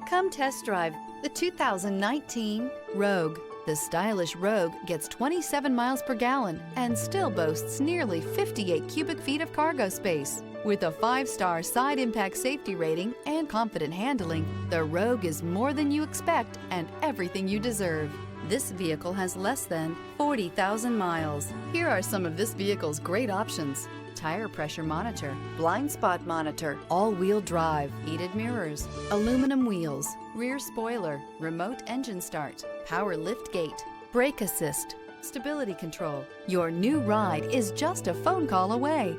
Come test drive the 2019 Rogue. The stylish Rogue gets 27 miles per gallon and still boasts nearly 58 cubic feet of cargo space. With a 5-star side impact safety rating and confident handling, the Rogue is more than you expect and everything you deserve. This vehicle has less than 40,000 miles. Here are some of this vehicle's great options: tire pressure monitor, blind spot monitor, all-wheel drive, heated mirrors, aluminum wheels, rear spoiler, remote engine start, power lift gate, brake assist, stability control. Your new ride is just a phone call away.